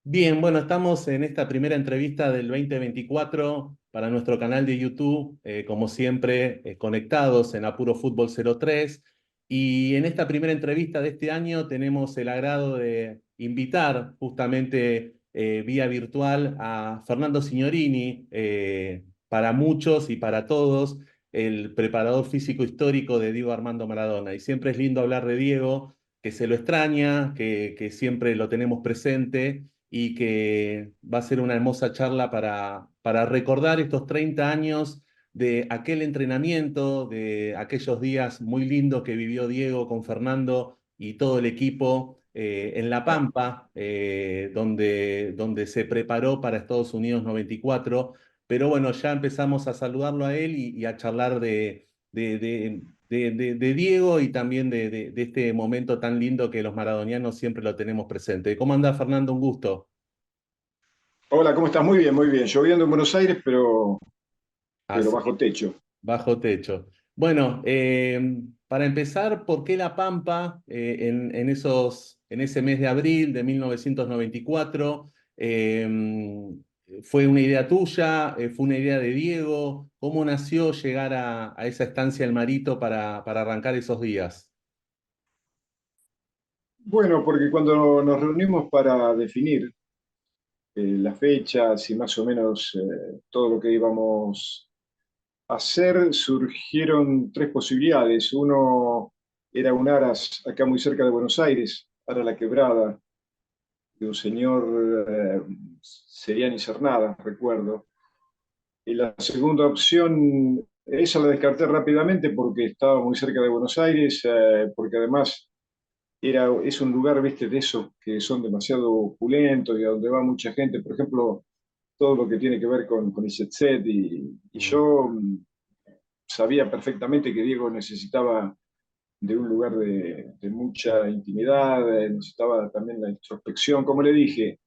Bien, bueno, estamos en esta primera entrevista del 2024 para nuestro canal de YouTube, como siempre, conectados en Apuro Fútbol 03. Y en esta primera entrevista de este año tenemos el agrado de invitar justamente vía virtual a Fernando Signorini, para muchos y para todos, el preparador físico histórico de Diego Armando Maradona. Y siempre es lindo hablar de Diego, que se lo extraña, que siempre lo tenemos presente y que va a ser una hermosa charla para recordar estos 30 años de aquel entrenamiento, de aquellos días muy lindos que vivió Diego con Fernando y todo el equipo en La Pampa, donde se preparó para Estados Unidos 94. Pero bueno, ya empezamos a saludarlo a él y a charlar de Diego y también de este momento tan lindo que los maradonianos siempre lo tenemos presente. ¿Cómo anda, Fernando? Un gusto. Hola, ¿cómo estás? Muy bien, muy bien. Lloviendo en Buenos Aires, pero Así, bajo techo. bajo techo. Bueno, para empezar, ¿por qué La Pampa en ese mes de abril de 1994? ¿Fue una idea tuya? ¿Fue una idea de Diego? ¿Cómo nació llegar a esa estancia El Marito para arrancar esos días? Bueno, porque cuando nos reunimos para definir las fechas y más o menos todo lo que íbamos a hacer, surgieron tres posibilidades. Uno era un aras acá muy cerca de Buenos Aires, para La Quebrada, de un señor Seriani Cernada, recuerdo. Y la segunda opción, esa la descarté rápidamente porque estaba muy cerca de Buenos Aires, porque además es un lugar, viste, de esos que son demasiado opulentos y a donde va mucha gente. Por ejemplo, todo lo que tiene que ver con el jet set. Y Mm. yo sabía perfectamente que Diego necesitaba de un lugar de mucha intimidad, necesitaba también la introspección. Como le dije,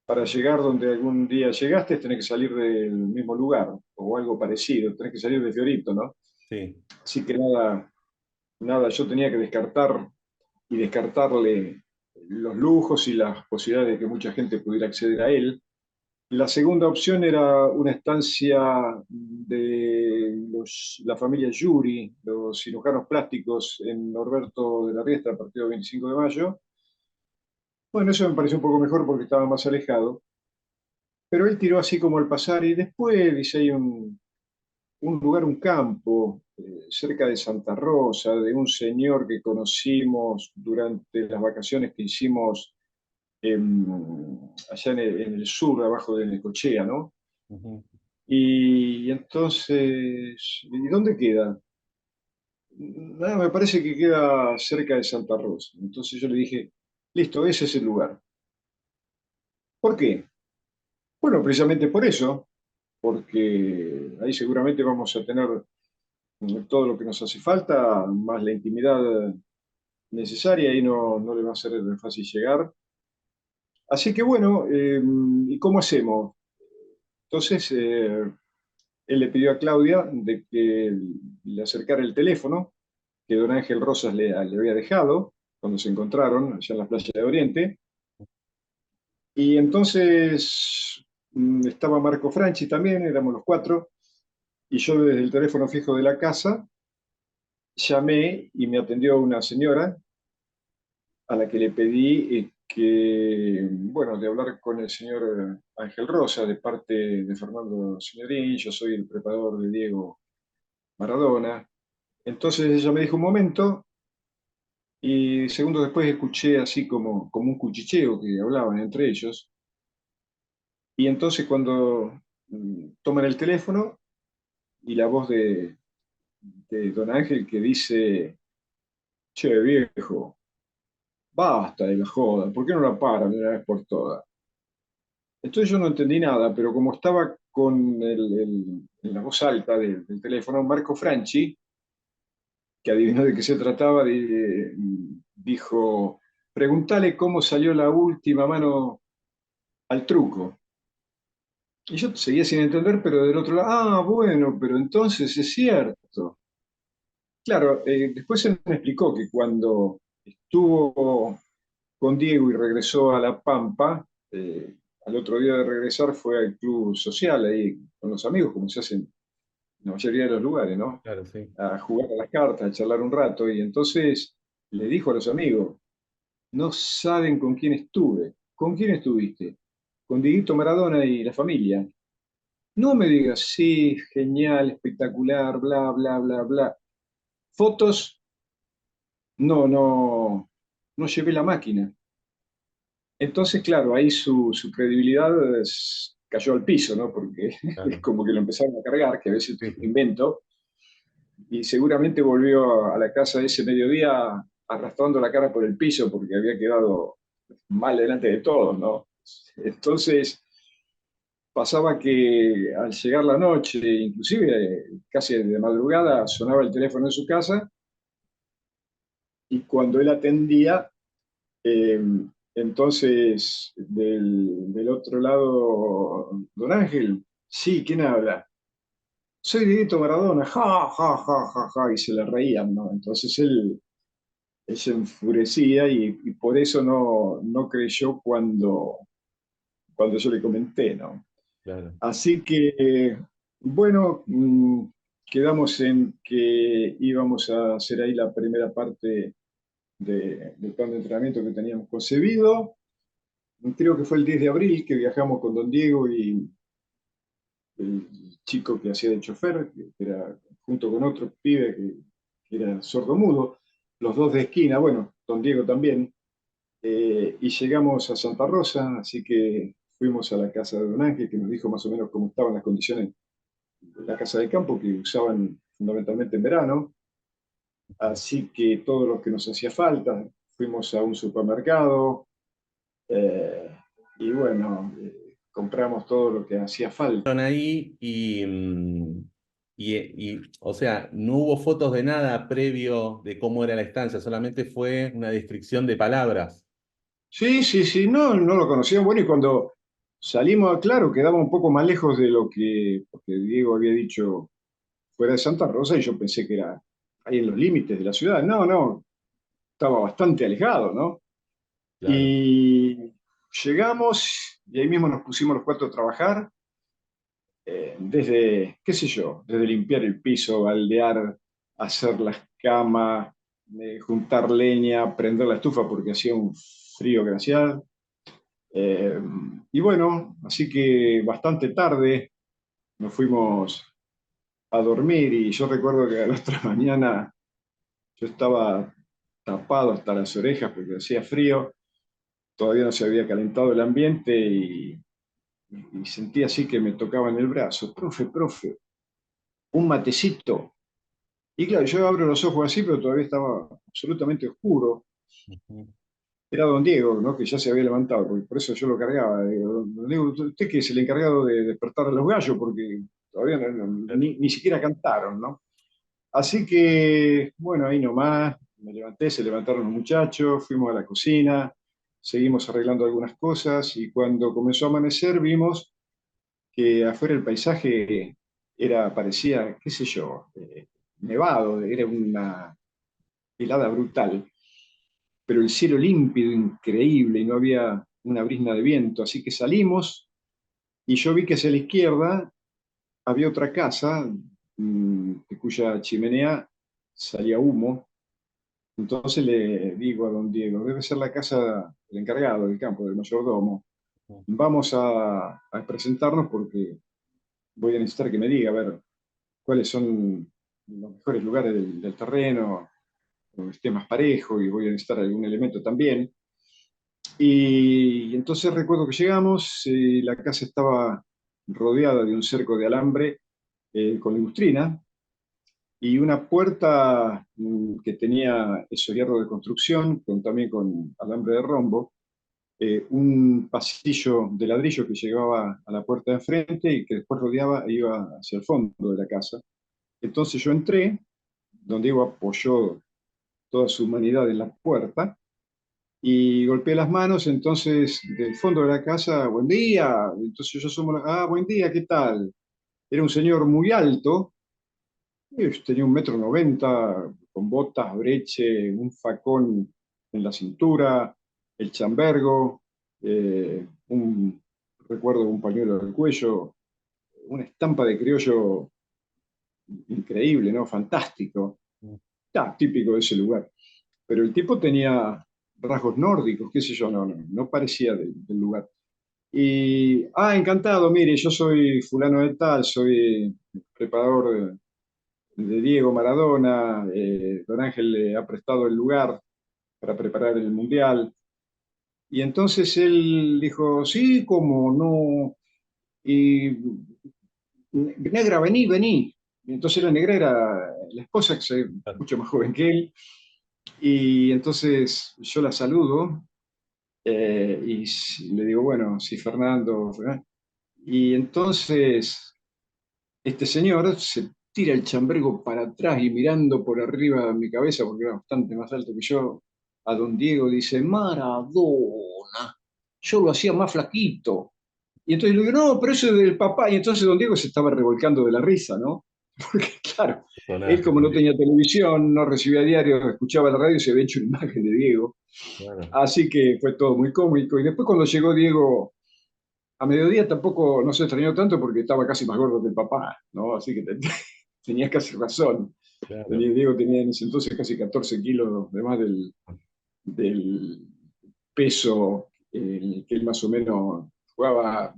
para llegar donde algún día llegaste, tenés que salir del mismo lugar o algo parecido, tenés que salir de Fiorito, ¿no? Sí. Así que nada, nada, yo tenía que descartar y descartarle los lujos y las posibilidades de que mucha gente pudiera acceder a él. La segunda opción era una estancia de la familia Yuri, los cirujanos plásticos en Norberto de la Riestra, partido 25 de mayo. Bueno, eso me pareció un poco mejor porque estaba más alejado, pero él tiró así como al pasar y después dice hay un lugar, un campo, cerca de Santa Rosa, de un señor que conocimos durante las vacaciones que hicimos allá en el sur, abajo de Necochea, ¿no? Ujú. Y entonces, ¿y dónde queda? Nada, me parece que queda cerca de Santa Rosa. Entonces yo le dije, listo, ese es el lugar. ¿Por qué? Bueno, precisamente por eso, porque ahí seguramente vamos a tener todo lo que nos hace falta, más la intimidad necesaria, y no le va a ser fácil llegar. Así que bueno, ¿y cómo hacemos? Entonces, él le pidió a Claudia de que le acercara el teléfono que don Ángel Rosas le había dejado cuando se encontraron allá en la playa de Oriente. Y entonces estaba Marco Franchi también, éramos los cuatro, y yo desde el teléfono fijo de la casa llamé y me atendió una señora a la que le pedí bueno, de hablar con el señor Ángel Rosa de parte de Fernando Signorini. Yo soy el preparador de Diego Maradona. Entonces ella me dijo un momento y segundos después escuché así como un cuchicheo que hablaban entre ellos. Y entonces cuando toman el teléfono y la voz de don Ángel que dice, che viejo, basta de la joda, ¿por qué no la paran de una vez por todas? Entonces yo no entendí nada, pero como estaba con en la voz alta del teléfono, Marco Franchi, que adivinó de qué se trataba, dijo, preguntale cómo salió la última mano al truco. Y yo seguía sin entender, pero del otro lado, ah, bueno, pero entonces es cierto. Claro, después él me explicó que cuando estuvo con Diego y regresó a La Pampa, al otro día de regresar fue al club social ahí con los amigos, como se hace en la mayoría de los lugares, ¿no? Claro, sí. A jugar a las cartas, a charlar un rato, y entonces le dijo a los amigos, no saben con quién estuve. ¿Con quién estuviste? Con Dieguito Maradona y la familia. No me digas, sí, genial, espectacular, bla, bla, bla, bla. Fotos, no llevé la máquina. Entonces, claro, ahí su credibilidad cayó al piso, ¿no? Porque es Claro. como que lo empezaron a cargar, que a veces Sí, sí. invento, y seguramente volvió a la casa ese mediodía arrastrando la cara por el piso porque había quedado mal delante de todos, ¿no? Entonces pasaba que al llegar la noche, inclusive casi de madrugada, sonaba el teléfono en su casa y cuando él atendía, eh, entonces del otro lado, don Ángel, sí, ¿quién habla? Soy Dieguito Maradona, ja, ja, ja, ja, ja, y se le reían, ¿no? Entonces él se enfurecía y por eso no creyó cuando yo le comenté, ¿no? Claro. Así que, bueno, quedamos en que íbamos a hacer ahí la primera parte del plan de entrenamiento que teníamos concebido. Creo que fue el 10 de abril que viajamos con don Diego y el chico que hacía de chofer, que era junto con otro pibe que era sordomudo, los dos de esquina, bueno, don Diego también, y llegamos a Santa Rosa, así que fuimos a la casa de don Ángel, que nos dijo más o menos cómo estaban las condiciones de la casa de campo, que usaban fundamentalmente en verano, así que todo lo que nos hacía falta, fuimos a un supermercado, eh, y bueno, compramos todo lo que hacía falta. Fueron ahí o sea, no hubo fotos de nada previo de cómo era la estancia, solamente fue una descripción de palabras. Sí, sí, sí, no lo conocían. Bueno, y cuando salimos, claro, quedaba un poco más lejos de lo que, porque Diego había dicho fuera de Santa Rosa y yo pensé que era ahí en los límites de la ciudad. No, estaba bastante alejado, ¿no? Claro. Y llegamos y ahí mismo nos pusimos los cuatro a trabajar, desde, qué sé yo, desde limpiar el piso, baldear, hacer las camas, juntar leña, prender la estufa porque hacía un frío glacial. Eh, y bueno, así que bastante tarde nos fuimos a dormir y yo recuerdo que a la otra mañana yo estaba tapado hasta las orejas porque hacía frío, todavía no se había calentado el ambiente y sentí así que me tocaban el brazo, profe, un matecito. Y claro, yo abro los ojos así, pero todavía estaba absolutamente oscuro. Ujú. Era don Diego, ¿no? Que ya se había levantado, por eso yo lo cargaba. Digo, don Diego, usted que es el encargado de despertar a los gallos, porque todavía Claro. ni siquiera cantaron, ¿no? Así que, bueno, ahí nomás, me levanté, se levantaron los muchachos, fuimos a la cocina, seguimos arreglando algunas cosas y cuando comenzó a amanecer vimos que afuera el paisaje parecía, qué sé yo, nevado, era una helada brutal, pero el cielo límpido, increíble, y no había una brizna de viento, así que salimos y yo vi que hacia la izquierda había otra casa de cuya chimenea salía humo. Entonces le digo a don Diego, debe ser la casa del encargado del campo, del mayordomo. Vamos a presentarnos porque voy a necesitar que me diga, a ver, cuáles son los mejores lugares del terreno, donde esté más parejo y voy a necesitar algún elemento también. Y entonces recuerdo que llegamos, la casa estaba rodeada de un cerco de alambre con lustrina y una puerta que tenía esos hierros de construcción, también con alambre de rombo, un pasillo de ladrillo que llegaba a la puerta de enfrente y que después rodeaba e iba hacia el fondo de la casa. Entonces yo entré, donde Diego apoyó toda su humanidad en la puerta y golpeé las manos, entonces del fondo de la casa, buen día, entonces yo asomo, buen día, ¿qué tal? Era un señor muy alto, tenía 1,90 m, con botas, breche, un facón en la cintura, el chambergo, un recuerdo un pañuelo del cuello, una estampa de criollo increíble, ¿no? Fantástico, típico de ese lugar. Pero el tipo tenía rasgos nórdicos, qué sé yo, no parecía del lugar. Y, encantado, mire, yo soy fulano de tal, soy preparador de Diego Maradona, Don Ángel le ha prestado el lugar para preparar el Mundial. Y entonces él dijo, sí, cómo no, y negra, vení, vení. Y entonces la negra era la esposa, que es mucho más joven que él, y entonces yo la saludo y le digo, bueno, sí, Fernando. Y entonces este señor se tira el chambergo para atrás y mirando por arriba de mi cabeza, porque era bastante más alto que yo, a don Diego dice, Maradona, yo lo hacía más flaquito. Y entonces le digo, no, pero eso es del papá. Y entonces don Diego se estaba revolcando de la risa, ¿no? Porque claro, él Personaje como no también. tenía televisión, no recibía diario, escuchaba la radio y se había hecho una imagen de Diego. Claro. Así que fue todo muy cómico. Y después cuando llegó Diego a mediodía tampoco no se extrañó tanto porque estaba casi más gordo que el papá, ¿no? Así que tenías casi razón. Claro. Diego tenía en ese entonces casi 14 kilos de más del peso que él más o menos jugaba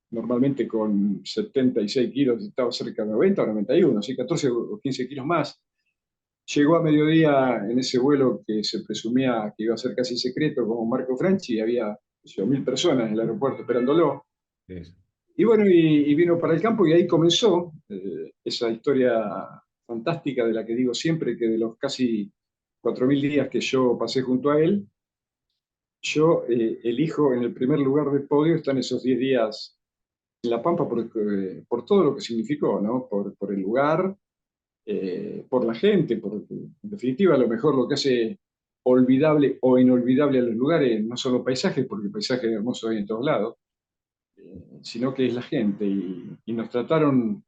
normalmente con 76 kilos, estaba cerca de 90 o 91, así 14 o 15 kilos más. Llegó a mediodía en ese vuelo que se presumía que iba a ser casi secreto como Marco Franchi y había 1000 personas en el aeropuerto esperándolo. Sí. Y bueno, y vino para el campo y ahí comenzó esa historia fantástica de la que digo siempre, que de los casi 4000 días que yo pasé junto a él, yo elijo en el primer lugar del podio, están esos 10 días en La Pampa por todo lo que significó, ¿no? Por el lugar, por la gente, en definitiva, a lo mejor lo que hace olvidable o inolvidable a los lugares no son los paisajes, porque paisajes hermosos hay en todos lados, sino que es la gente. Y nos trataron,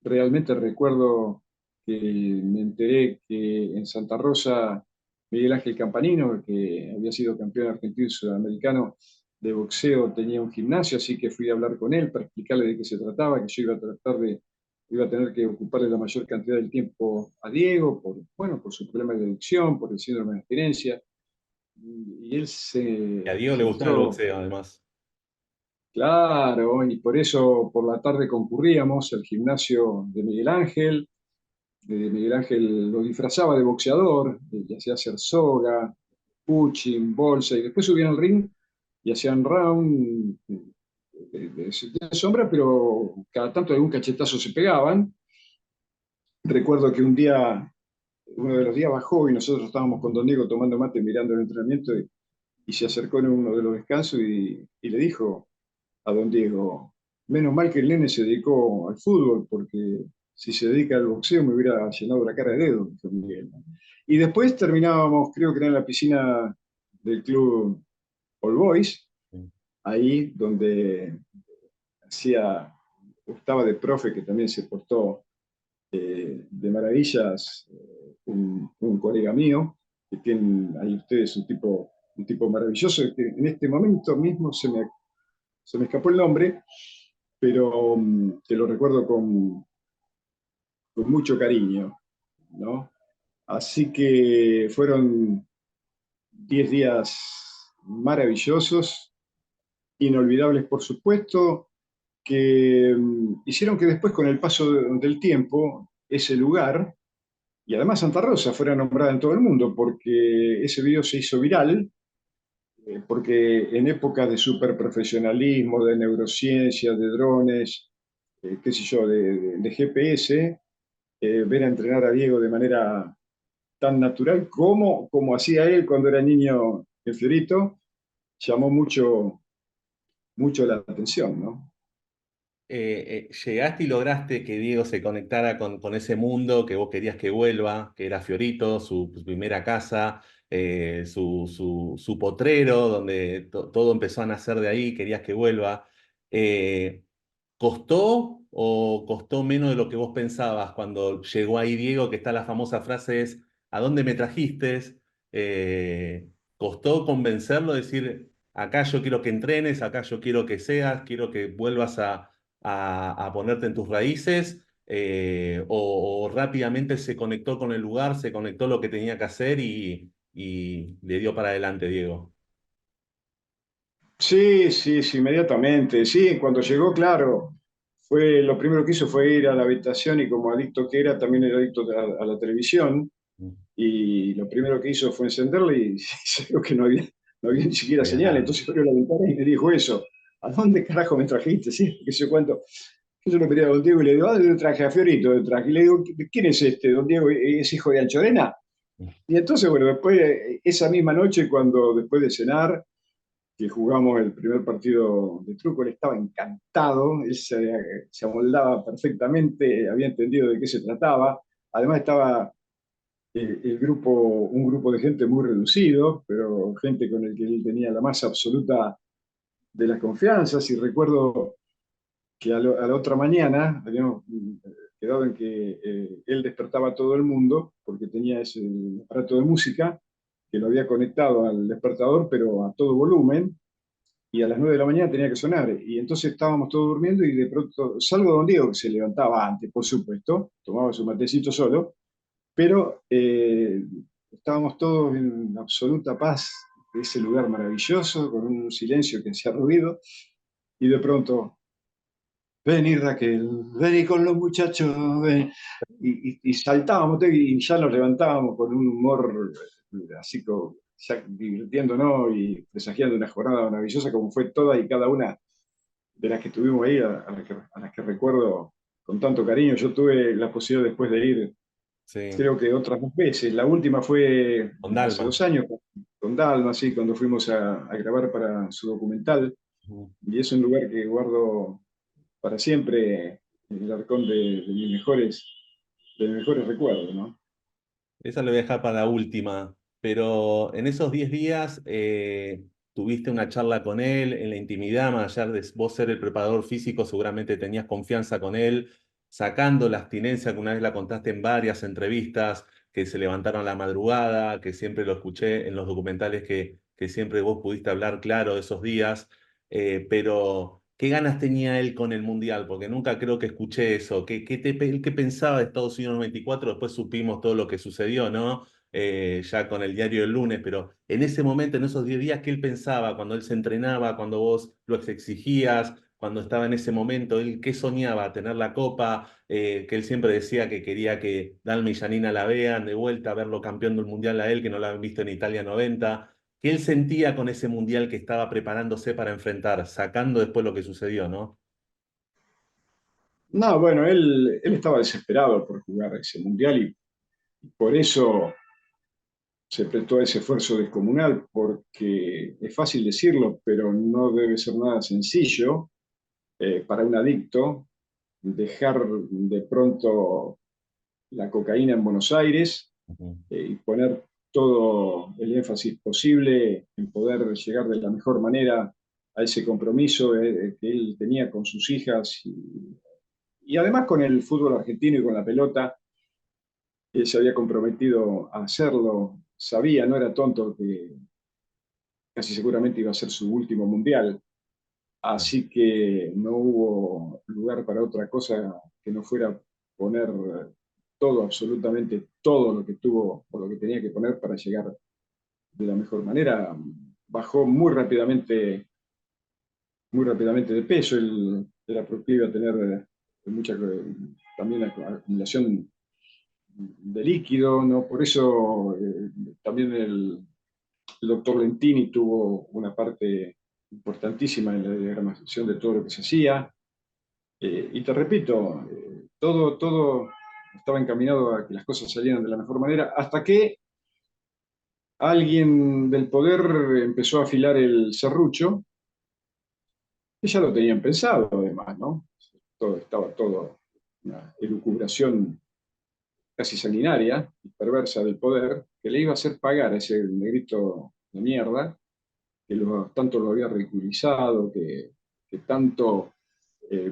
realmente recuerdo que me enteré que en Santa Rosa Miguel Ángel Campanino, que había sido campeón argentino y sudamericano de boxeo, tenía un gimnasio, así que fui a hablar con él para explicarle de qué se trataba, que yo iba a tener que ocuparle la mayor cantidad del tiempo a Diego, bueno, por su problema de adicción, por el síndrome de abstinencia, y él Y a Diego le se gustaba el mostró. boxeo, además. Claro, y por eso por la tarde concurríamos al gimnasio de Miguel Ángel. Miguel Ángel lo disfrazaba de boxeador, le hacía hacer soga, punching, bolsa, y después subían al ring y hacían round de sombra, pero cada tanto algún cachetazo se pegaban. Recuerdo que un día, uno de los días bajó y nosotros estábamos con Don Diego tomando mate mirando el entrenamiento y se acercó en uno de los descansos y le dijo a don Diego, menos mal que el nene se dedicó al fútbol, porque si se dedica al boxeo me hubiera llenado la cara de dedos, dijo Miguel. Y después terminábamos, creo que era en la piscina del club All Boys, ahí donde hacía, estaba de profe, que también se portó de maravillas, un colega mío, que tienen ahí ustedes un tipo maravilloso, que en este momento mismo se me escapó el nombre, pero te lo recuerdo con mucho cariño, ¿no? Así que fueron 10 días maravillosos, inolvidables por supuesto, que hicieron que después con el paso del tiempo ese lugar, y además Santa Rosa, fuera nombrada en todo el mundo, porque ese video se hizo viral, porque en épocas de superprofesionalismo, de neurociencia, de drones, qué sé yo, de GPS, ver a entrenar a Diego de manera tan natural como hacía él cuando era niño en Fiorito, llamó mucho la atención, ¿no? Llegaste y lograste que Diego se conectara con ese mundo que vos querías que vuelva, que era Fiorito, su primera casa, su potrero, donde todo empezó a nacer de ahí, querías que vuelva. Eh, ¿Costó o costó menos de lo que vos pensabas cuando llegó ahí Diego, que está la famosa frase es, ¿a dónde me trajiste? ¿Costó convencerlo, decir, acá yo quiero que entrenes, acá yo quiero que seas, quiero que vuelvas a ponerte en tus raíces, o rápidamente se conectó con el lugar, se conectó lo que tenía que hacer y le dio para adelante, Diego. Sí, sí, sí, inmediatamente. Sí, cuando llegó, claro, fue lo primero que hizo fue ir a la habitación y como adicto que era, también era adicto a la televisión. Y lo primero que hizo fue encenderla y se vio que no había ni siquiera Había señal. nada. Entonces abrió la ventana y me dijo eso. ¿A dónde carajo me trajiste? Sí, qué sé cuánto. Yo lo miré a don Diego y le digo, ¿a dónde lo traje? A Fiorito lo traje. Y le digo, ¿quién es este? Don Diego es hijo de Anchorena. Y entonces, bueno, después, esa misma noche, cuando después de cenar, que jugamos el primer partido de truco, él estaba encantado, él se amoldaba perfectamente, había entendido de qué se trataba. Además estaba un grupo de gente muy reducido, pero gente con el que él tenía la más absoluta de las confianzas. Y recuerdo que a la otra mañana habíamos quedado en que él despertaba a todo el mundo porque tenía ese aparato de música que lo había conectado al despertador, pero a todo volumen, y a las 9 de la mañana tenía que sonar. Y entonces estábamos todos durmiendo y de pronto, salvo don Diego, que se levantaba antes, por supuesto, tomaba su matecito solo, pero estábamos todos en absoluta paz de ese lugar maravilloso, con un silencio que hacía ruido, y de pronto, vení Raquel, vení con los muchachos, ven. Y saltábamos y ya nos levantábamos con un humor así como ya divirtiéndonos y presagiando una jornada maravillosa como fue toda y cada una de las que tuvimos ahí, a las que recuerdo con tanto cariño. Yo tuve la posibilidad después de ir, Sí, creo que otras 2 veces. La última fue con hace Dalma. 2 años con Dalma, así, cuando fuimos a grabar para su documental. Y es un lugar que guardo para siempre en el arcón de mis mejores recuerdos, ¿no? Esa lo voy a dejar para la última, pero en esos 10 días tuviste una charla con él en la intimidad, más allá de vos ser el preparador físico, seguramente tenías confianza con él, sacando la abstinencia que una vez la contaste en varias entrevistas, que se levantaron a la madrugada, que siempre lo escuché en los documentales que siempre vos pudiste hablar claro de esos días, pero ¿qué ganas tenía él con el Mundial? Porque nunca creo que escuché eso. ¿Qué pensaba de Estados Unidos 94? Después supimos todo lo que sucedió, ¿no? Ya con el diario del lunes, pero en ese momento, en esos 10 días, ¿qué él pensaba cuando él se entrenaba, cuando vos lo exigías, cuando estaba en ese momento? ¿Él qué soñaba? ¿Tener la copa? Que él siempre decía que quería que Dalma y Janina la vean de vuelta, verlo campeón del Mundial a él, que no lo habían visto en Italia 90. ¿Qué él sentía con ese mundial que estaba preparándose para enfrentar, sacando después lo que sucedió, ¿no? No, bueno, él estaba desesperado por jugar ese mundial y por eso se prestó a ese esfuerzo descomunal, porque es fácil decirlo, pero no debe ser nada sencillo para un adicto dejar de pronto la cocaína en Buenos Aires Ujú. y poner todo el énfasis posible en poder llegar de la mejor manera a ese compromiso que él tenía con sus hijas y además con el fútbol argentino y con la pelota. Él se había comprometido a hacerlo, sabía, no era tonto, que casi seguramente iba a ser su último mundial, así que no hubo lugar para otra cosa que no fuera poner todo, absolutamente todo lo que tuvo o lo que tenía que poner para llegar de la mejor manera. Bajó muy rápidamente de peso, él era proclive a tener mucha también acumulación de líquido, ¿no? Por eso también el doctor Lentini tuvo una parte importantísima en la diagramación de todo lo que se hacía. Y te repito, todo estaba encaminado a que las cosas salieran de la mejor manera, hasta que alguien del poder empezó a afilar el serrucho, que ya lo tenían pensado además, ¿no? Estaba todo una elucubración casi sanguinaria y perversa del poder, que le iba a hacer pagar a ese negrito de mierda, que tanto lo había ridiculizado, que tanto eh,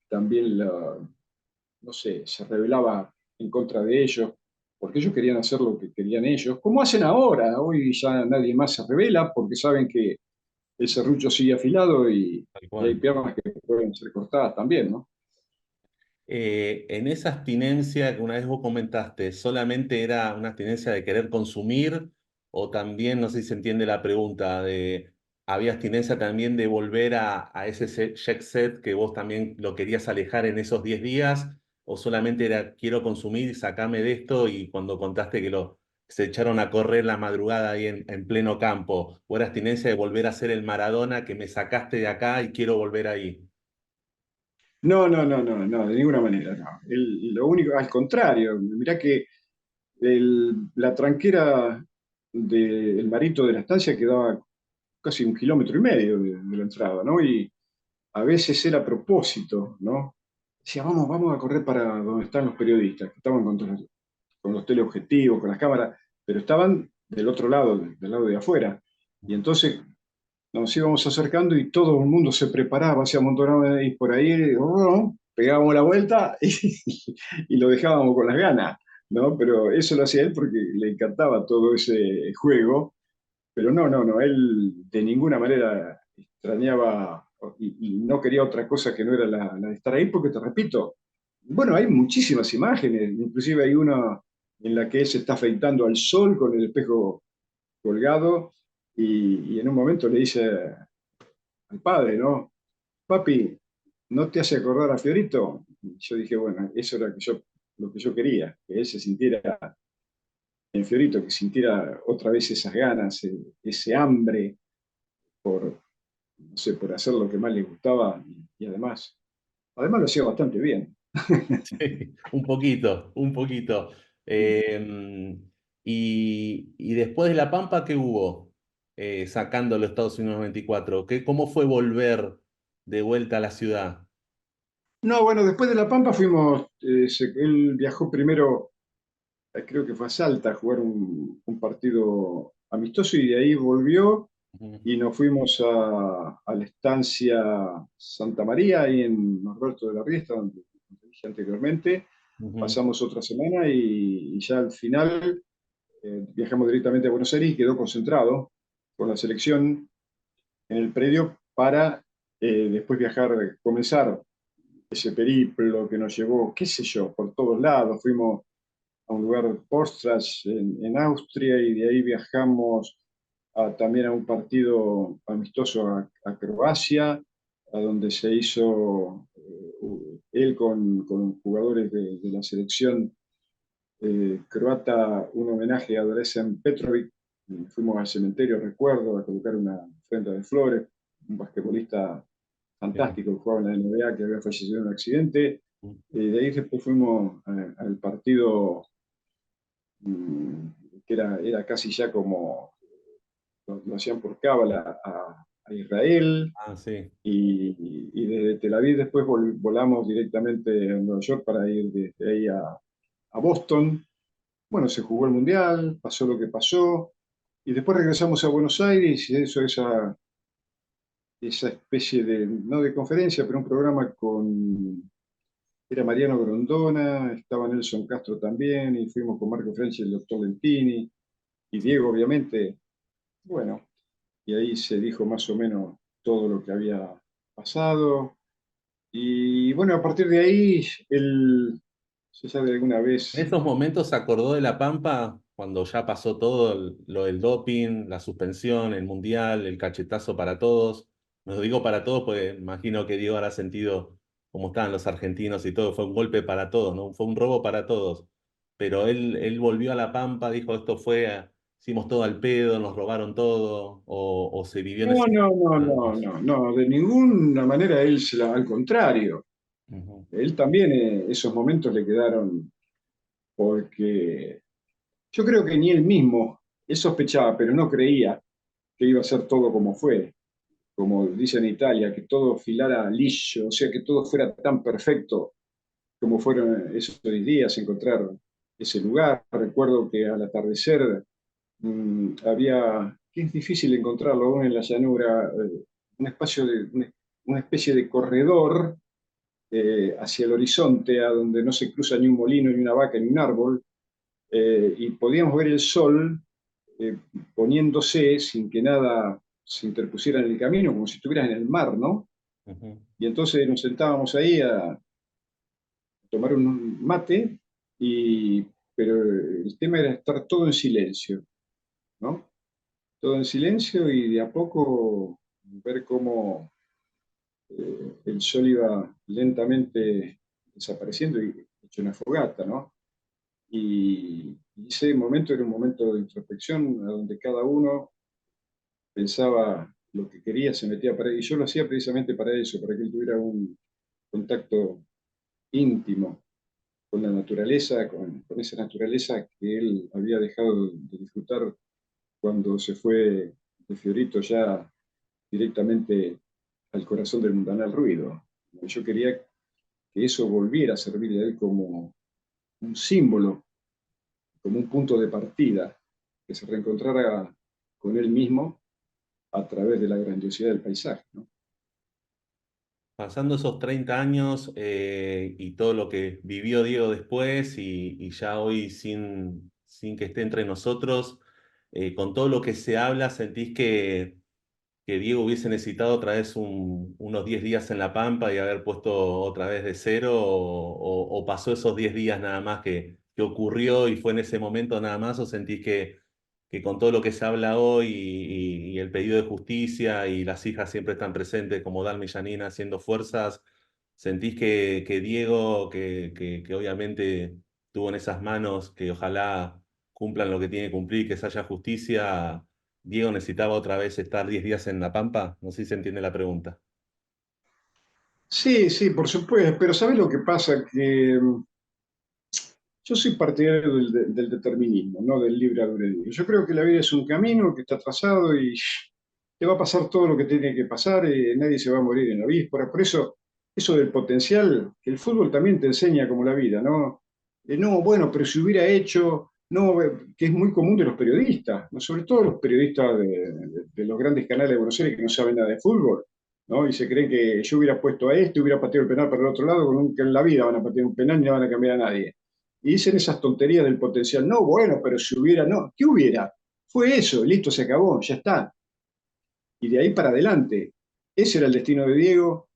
también no sé, se rebelaba en contra de ellos, porque ellos querían hacer lo que querían ellos, como hacen ahora. Hoy ya nadie más se revela porque saben que el serrucho sigue afilado tal y hay cual. piernas que pueden ser cortadas también, ¿no? En esa abstinencia que una vez vos comentaste, ¿solamente era una abstinencia de querer consumir o también, no sé si se entiende la pregunta, había abstinencia también de volver a ese jet set que vos también lo querías alejar en esos 10 días o solamente era quiero consumir, sacame de esto y cuando contaste que se echaron a correr la madrugada ahí en pleno campo, o era abstinencia de volver a ser el Maradona que me sacaste de acá y quiero volver ahí? No, no, no, no, no, de ninguna manera, no. Lo único, al contrario, mirá que la tranquera del Marito de la estancia quedaba casi 1,5 kilómetros de la entrada, ¿no? Y a veces era a propósito, ¿no? Decía, vamos a correr para donde están los periodistas, que estaban con los teleobjetivos, con las cámaras, pero estaban del otro lado, del lado de afuera. Y entonces nos íbamos acercando y todo el mundo se preparaba, se amontonaba ahí por ahí, pegábamos la vuelta y lo dejábamos con las ganas, ¿no? Pero eso lo hacía él porque le encantaba todo ese juego, pero no, no, no, él de ninguna manera extrañaba y no quería otra cosa que no era la de estar ahí, porque te repito, bueno, hay muchísimas imágenes, inclusive hay una en la que él se está afeitando al sol con el espejo colgado y en un momento le dice al padre, ¿no? Papi, ¿no te hace acordar a Fiorito? Y yo dije, bueno, eso era lo que yo quería, que él se sintiera en Fiorito, que sintiera otra vez esas ganas, ese hambre por, no sé, por hacer lo que más le gustaba y además lo hacía bastante bien. Sí, un poquito, un poquito. Eh, y después de La Pampa, ¿qué hubo? Sacando los Estados Unidos 94. ¿Cómo fue volver de vuelta a la ciudad? No, bueno, después de La Pampa fuimos, él viajó primero, creo que fue a Salta a jugar un partido amistoso y de ahí volvió Ujú, y nos fuimos a la estancia Santa María, ahí en Norberto de la Riesta, donde dije anteriormente. ujú, Pasamos otra semana y ya al final viajamos directamente a Buenos Aires y quedó concentrado con la selección en el predio para después viajar, comenzar ese periplo que nos llevó, qué sé yo, por todos lados. Fuimos a un lugar, Postras, en Austria, y de ahí viajamos también a un partido amistoso a Croacia, a donde se hizo él con jugadores de la selección croata un homenaje a Drazen Petrovic. Fuimos al cementerio, recuerdo, a colocar una ofrenda de flores, un basquetbolista sí, fantástico que jugaba en la NBA que había fallecido en un accidente. ujú. De ahí después fuimos al partido que era casi ya como lo hacían por cábala a Israel. Ah, sí, Y desde Tel Aviv después volamos directamente a Nueva York para ir desde ahí a Boston. Bueno, se jugó el Mundial, pasó lo que pasó, y después regresamos a Buenos Aires y eso, esa especie de, no de conferencia, pero un programa era Mariano Grondona, estaba Nelson Castro también, y fuimos con Marco French y el doctor Lentini, y sí. Diego, obviamente, bueno, y ahí se dijo más o menos todo lo que había pasado, y bueno, a partir de ahí, se sabe alguna En vez, esos momentos se acordó de La Pampa cuando ya pasó todo lo del doping, la suspensión, el mundial, el cachetazo para todos. No digo para todos porque imagino que Diego habrá sentido cómo estaban los argentinos y todo. Fue un golpe para todos, ¿no? Fue un robo para todos. Pero él volvió a La Pampa, dijo esto fue, hicimos todo al pedo, nos robaron todo, o se vivió en no, ese no, no, no, momentos. no, no, de ninguna manera al contrario. Ujú, Él también esos momentos le quedaron porque yo creo que ni él mismo, él sospechaba, pero no creía que iba a ser todo como fue, como dice en Italia, que todo filara liscio, o sea, que todo fuera tan perfecto como fueron esos 10 días, encontrar ese lugar. Recuerdo que al atardecer que es difícil encontrarlo aún en la llanura, un espacio una especie de corredor hacia el horizonte, a donde no se cruza ni un molino, ni una vaca, ni un árbol, y podíamos ver el sol poniéndose sin que nada. se interpusieran en el camino, como si estuvieras en el mar, ¿no? Ujú. Y entonces nos sentábamos ahí a tomar un mate, y, pero el tema era estar todo en silencio, ¿no? Todo en silencio y de a poco ver cómo el sol iba lentamente desapareciendo y hecho una fogata, ¿no? Y ese momento era un momento de introspección a donde cada uno pensaba lo que quería, se metía para él. Y yo lo hacía precisamente para eso, para que él tuviera un contacto íntimo con la naturaleza, con esa naturaleza que él había dejado de disfrutar cuando se fue de Fiorito ya directamente al corazón del mundanal ruido. Yo quería que eso volviera a servirle a él como un símbolo, como un punto de partida, que se reencontrara con él mismo a través de la grandiosidad del paisaje, ¿no? Pasando esos 30 años y todo lo que vivió Diego después y ya hoy sin que esté entre nosotros, con todo lo que se habla, ¿sentís que Diego hubiese necesitado otra vez unos 10 días en La Pampa y haber puesto otra vez de cero? ¿O pasó esos 10 días nada más que ocurrió y fue en ese momento nada más? ¿O sentís que con todo lo que se habla hoy y el pedido de justicia y las hijas siempre están presentes como Dalma y Janina haciendo fuerzas, sentís que Diego, que obviamente tuvo en esas manos, que ojalá cumplan lo que tiene que cumplir, que se haya justicia, Diego necesitaba otra vez estar 10 días en La Pampa? No sé si se entiende la pregunta. Sí, sí, por supuesto, pero ¿sabes lo que pasa? Que yo soy partidario del determinismo, no del libre albedrío. Yo creo que la vida es un camino que está trazado y te va a pasar todo lo que tiene que pasar, nadie se va a morir en la víspera. Por eso del potencial, que el fútbol también te enseña como la vida, ¿no? No, bueno, pero si hubiera hecho, no, que es muy común de los periodistas, ¿no? Sobre todo los periodistas de los grandes canales de Buenos Aires que no saben nada de fútbol, ¿no? Y se creen que yo hubiera puesto a este, hubiera pateado el penal para el otro lado, con nunca en la vida van a patear un penal ni van a cambiar a nadie. Y dicen esas tonterías del potencial. No, bueno, pero si hubiera, no. ¿Qué hubiera? Fue eso, listo, se acabó, ya está. Y de ahí para adelante. Ese era el destino de Diego.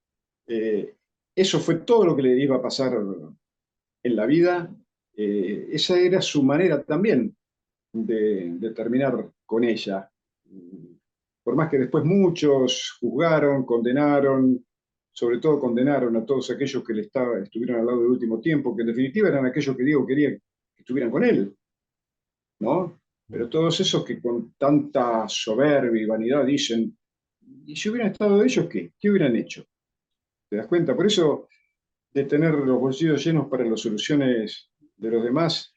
eh, Eso fue todo lo que le iba a pasar en la vida. Esa era su manera también de terminar con ella. Por más que después muchos juzgaron, condenaron, sobre todo condenaron a todos aquellos que estuvieron al lado del último tiempo, que en definitiva eran aquellos que Diego quería que estuvieran con él, ¿no? Pero todos esos que con tanta soberbia y vanidad dicen, ¿y si hubieran estado ellos qué? ¿Qué hubieran hecho? ¿Te das cuenta? Por eso de tener los bolsillos llenos para las soluciones de los demás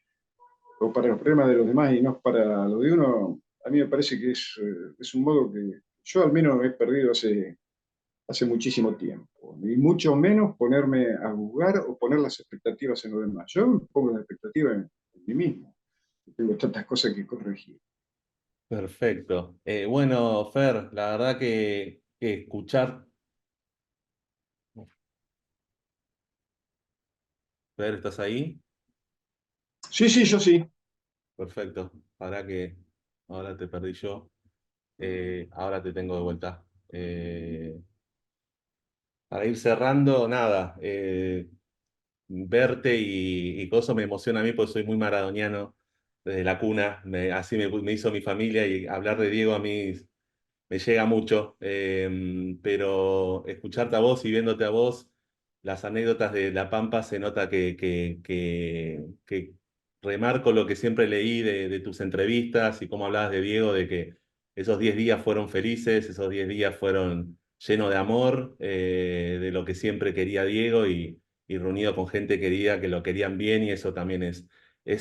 o para los problemas de los demás y no para lo de uno, a mí me parece que es un modo que yo al menos he perdido hace muchísimo tiempo. Y mucho menos ponerme a juzgar o poner las expectativas en los demás. Yo pongo las expectativas en mí mismo. Tengo tantas cosas que corregir. Perfecto. Bueno, Fer, la verdad que escuchar. Fer, ¿estás ahí? Sí, sí, yo sí. Perfecto. Para que ahora te perdí yo. Ahora te tengo de vuelta. Para ir cerrando, nada. Verte y cosas me emociona a mí porque soy muy maradoniano desde la cuna. Así me hizo mi familia y hablar de Diego a mí me llega mucho, pero escucharte a vos y viéndote a vos, las anécdotas de La Pampa se nota que remarco lo que siempre leí de tus entrevistas y cómo hablabas de Diego, de que esos 10 días fueron felices, esos 10 días fueron llenos de amor, de lo que siempre quería Diego y reunido con gente querida que lo querían bien y eso también es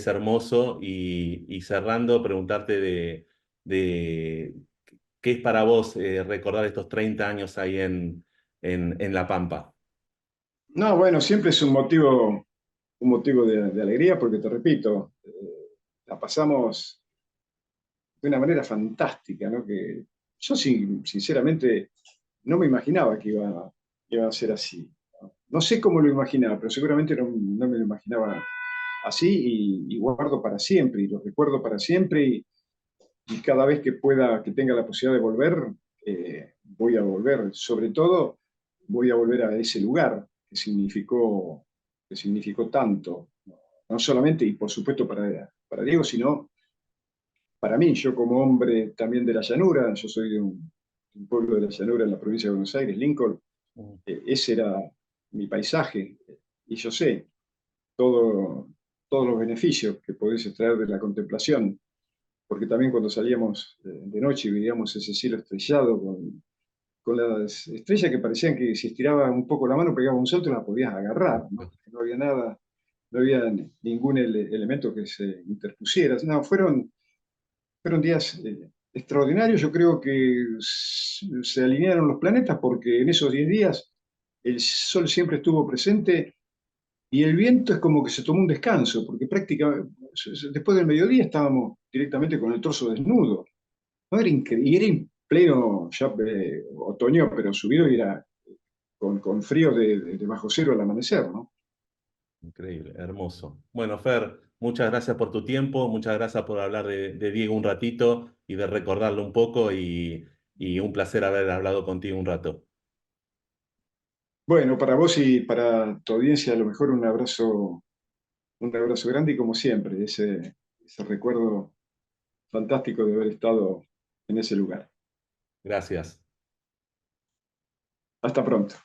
hermoso. Y cerrando, preguntarte de ¿qué es para vos recordar estos 30 años ahí en La Pampa? No, bueno, siempre es un motivo de alegría porque te repito, la pasamos de una manera fantástica, ¿no? Que yo sinceramente no me imaginaba iba a ser así. No sé cómo lo imaginaba, pero seguramente no me lo imaginaba así y guardo para siempre y lo recuerdo para siempre y cada vez que pueda, que tenga la posibilidad de volver, voy a volver, sobre todo voy a volver a ese lugar que significó tanto, no solamente y por supuesto para Diego, sino para mí, yo como hombre también de la llanura, yo soy de un pueblo de la llanura en la provincia de Buenos Aires, Lincoln, Mm, ese era mi paisaje, y yo sé todo, todos los beneficios que podés extraer de la contemplación, porque también cuando salíamos de noche y veíamos ese cielo estrellado con las estrellas que parecían que si estiraba un poco la mano, pegaba un salto y las podías agarrar, ¿no? No había nada, no había ningún elemento que se interpusiera. No, fueron días extraordinarios. Yo creo que se alinearon los planetas porque en esos 10 días el sol siempre estuvo presente y el viento es como que se tomó un descanso, porque prácticamente después del mediodía estábamos directamente con el torso desnudo. No era y era en pleno ya, otoño, pero subido y era con frío de bajo cero al amanecer, ¿no? increíble, hermoso. Bueno, Fer, muchas gracias por tu tiempo, muchas gracias por hablar de Diego un ratito y de recordarlo un poco y un placer haber hablado contigo un rato. Bueno, para vos y para tu audiencia, a lo mejor un abrazo grande y como siempre, ese recuerdo fantástico de haber estado en ese lugar. Gracias. Hasta pronto.